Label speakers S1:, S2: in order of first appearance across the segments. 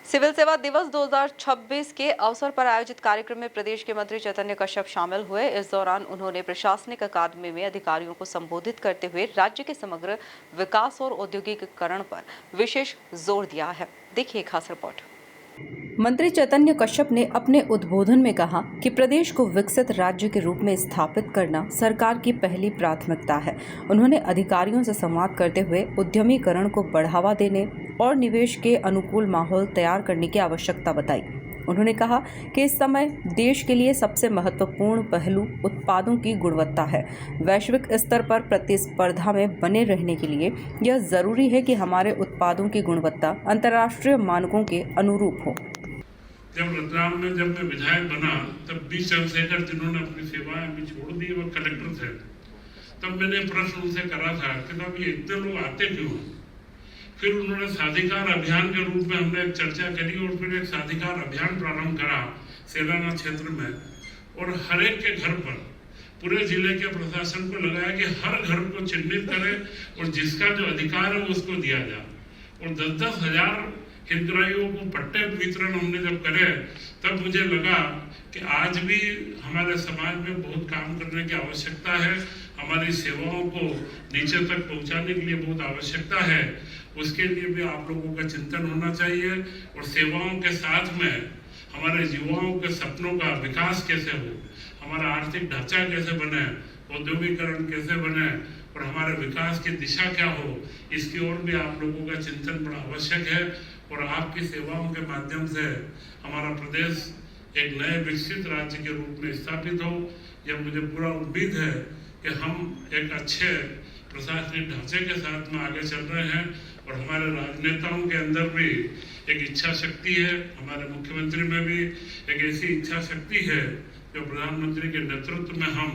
S1: Civil सेवा दिवस 2026 के अवसर पर आयोजित कार्यक्रम में प्रदेश के मंत्री चैतन्य कश्यप शामिल हुए। इस दौरान उन्होंने प्रशासनिक अकादमी में अधिकारियों को संबोधित करते हुए राज्य के समग्र विकास और औद्योगिकीकरण पर विशेष जोर दिया है। देखिए खास रिपोर्ट। मंत्री चैतन्य कश्यप ने अपने उद्बोधन में कहा कि प्रदेश को विकसित राज्य के रूप में स्थापित करना सरकार की पहली प्राथमिकता है। उन्होंने अधिकारियों से संवाद करते हुए उद्यमीकरण को बढ़ावा देने और निवेश के अनुकूल माहौल तैयार करने की आवश्यकता बताई। उन्होंने कहा कि इस समय देश के लिए सबसे महत्वपूर्ण पहलू उत्पादों की गुणवत्ता है। वैश्विक स्तर पर प्रतिस्पर्धा में बने रहने के लिए यह जरूरी है कि हमारे उत्पादों की गुणवत्ता अंतर्राष्ट्रीय मानकों के अनुरूप हो।
S2: जब रतलाम में जब मैं विधायक बना तब बी चंद्रशेखर जिन्होंने अपनी सेवाएं भी छोड़ दी, वो कलेक्टर थे, तब मैंने प्रश्न उनसे करा था कि साहब ये इतने लोग आते क्यों। फिर उन्होंने साधिकार अभियान के रूप में हमने एक चर्चा करी और फिर एक साधिकार अभियान प्रारंभ करा सेलाना क्षेत्र में, और हर एक के घर पर पूरे जिले के प्रशासन को लगाया कि हर घर को चिन्हित करे और जिसका जो अधिकार है उसको दिया जाए। और 10-10 हजार हितग्राहियों को पट्टे वितरण हमने जब करे तब मुझे लगा कि आज भी हमारे समाज में बहुत काम करने की आवश्यकता है। हमारी सेवाओं को नीचे तक पहुंचाने के लिए बहुत आवश्यकता है। उसके लिए भी आप लोगों का चिंतन होना चाहिए और सेवाओं के साथ में हमारे युवाओं के सपनों का विकास कैसे हो, हमारा आर्थिक ढांचा कैसे बने, औद्योगिकरण कैसे बने और हमारे विकास की दिशा क्या हो, इसकी ओर भी आप लोगों का चिंतन बड़ा आवश्यक है। और आपकी सेवाओं के माध्यम से हमारा प्रदेश एक नए विकसित राज्य के रूप में स्थापित हो, यह मुझे पूरा उम्मीद है कि हम एक अच्छे प्रशासनिक ढांचे के साथ में आगे चल रहे हैं। और हमारे राजनेताओं के अंदर भी एक इच्छा शक्ति है, हमारे मुख्यमंत्री में भी एक ऐसी इच्छा शक्ति है जो प्रधानमंत्री के नेतृत्व में हम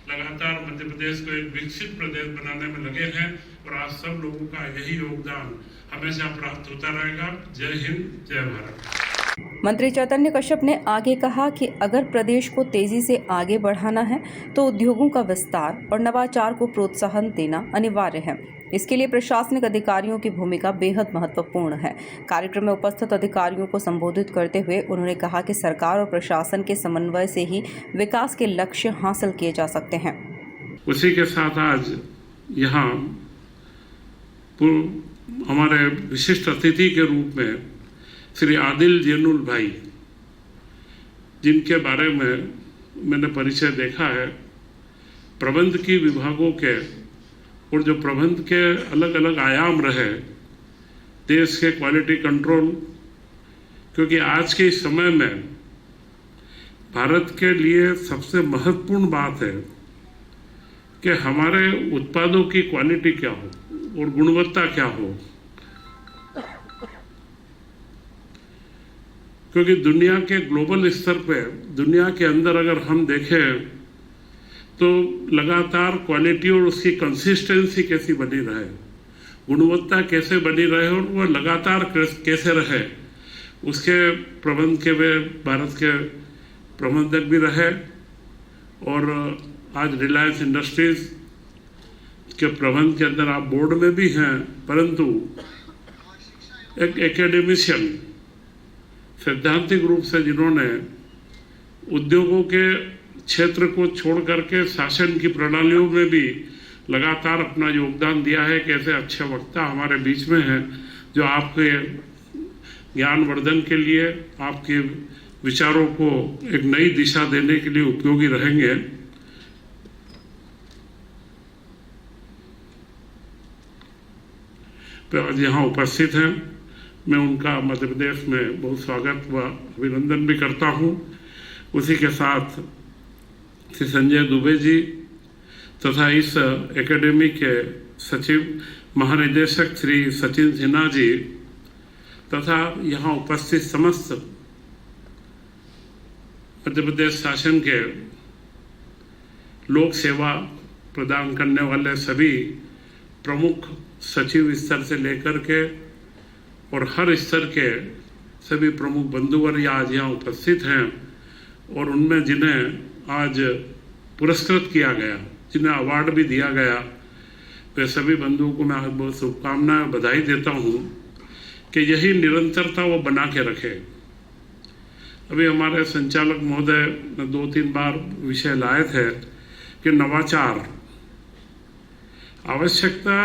S2: लगातार मध्य प्रदेश को एक विकसित प्रदेश बनाने में लगे हैं। और आप सब लोगों का यही योगदान हमेशा प्राप्त होता रहेगा। जय हिंद, जय भारत।
S1: मंत्री चैतन्य कश्यप ने आगे कहा कि अगर प्रदेश को तेजी से आगे बढ़ाना है तो उद्योगों का विस्तार और नवाचार को प्रोत्साहन देना अनिवार्य है। इसके लिए प्रशासनिक अधिकारियों की भूमिका बेहद महत्वपूर्ण है। कार्यक्रम में उपस्थित अधिकारियों को संबोधित करते हुए उन्होंने कहा कि सरकार और प्रशासन के समन्वय से ही विकास के लक्ष्य हासिल किए जा सकते हैं।
S2: उसी के साथ आज यहाँ हमारे विशिष्ट अतिथि के रूप में श्री आदिल जैनुल भाई, जिनके बारे में मैंने परिचय देखा है, प्रबंध की विभागों के और जो प्रबंध के अलग अलग आयाम रहे, देश के क्वालिटी कंट्रोल, क्योंकि आज के समय में भारत के लिए सबसे महत्वपूर्ण बात है कि हमारे उत्पादों की क्वालिटी क्या हो और गुणवत्ता क्या हो। क्योंकि दुनिया के ग्लोबल स्तर पे, दुनिया के अंदर अगर हम देखें तो लगातार क्वालिटी और उसकी कंसिस्टेंसी कैसी बनी रहे, गुणवत्ता कैसे बनी रहे और वह लगातार कैसे रहे, उसके प्रबंध के वे भारत के प्रबंधक भी रहे। और आज रिलायंस इंडस्ट्रीज के प्रबंध के अंदर आप बोर्ड में भी हैं, परंतु एक एकेडमिशियन सैद्धांतिक रूप से जिन्होंने उद्योगों के क्षेत्र को छोड़ करके शासन की प्रणालियों में भी लगातार अपना योगदान दिया है। कैसे अच्छे वक्ता हमारे बीच में हैं जो आपके ज्ञानवर्धन के लिए, आपके विचारों को एक नई दिशा देने के लिए उपयोगी रहेंगे। तो आज यहाँ उपस्थित हैं, मैं उनका मध्य प्रदेश में बहुत स्वागत व अभिनंदन भी करता हूँ। उसी के साथ श्री संजय दुबे जी तथा इस एकेडमी के सचिव महानिदेशक श्री सचिन सिन्हा जी तथा यहाँ उपस्थित समस्त मध्य प्रदेश शासन के लोक सेवा प्रदान करने वाले सभी प्रमुख सचिव स्तर से लेकर के और हर स्तर के सभी प्रमुख बंधुवर्ग आज यहाँ उपस्थित हैं। और उनमें जिन्हें आज पुरस्कृत किया गया, जिन्हें अवार्ड भी दिया गया, वे सभी बंधुओं को मैं बहुत शुभकामनाएं बधाई देता हूँ कि यही निरंतरता वो बना के रखे। अभी हमारे संचालक महोदय ने 2-3 बार विषय लाए थे कि नवाचार, आवश्यकता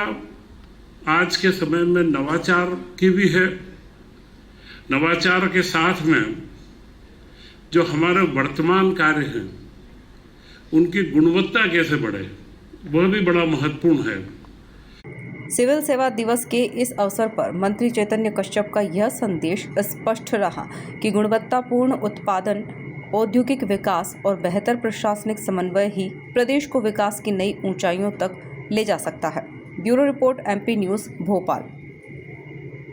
S2: आज के समय में नवाचार की भी है। नवाचार के साथ में जो हमारे वर्तमान कार्य हैं उनकी गुणवत्ता कैसे बढ़े, वह भी बड़ा महत्वपूर्ण है।
S1: सिविल सेवा दिवस के इस अवसर पर मंत्री चैतन्य कश्यप का यह संदेश स्पष्ट रहा कि गुणवत्तापूर्ण उत्पादन, औद्योगिक विकास और बेहतर प्रशासनिक समन्वय ही प्रदेश को विकास की नई ऊंचाइयों तक ले जा सकता है। Bureau report, MP news, Bhopal.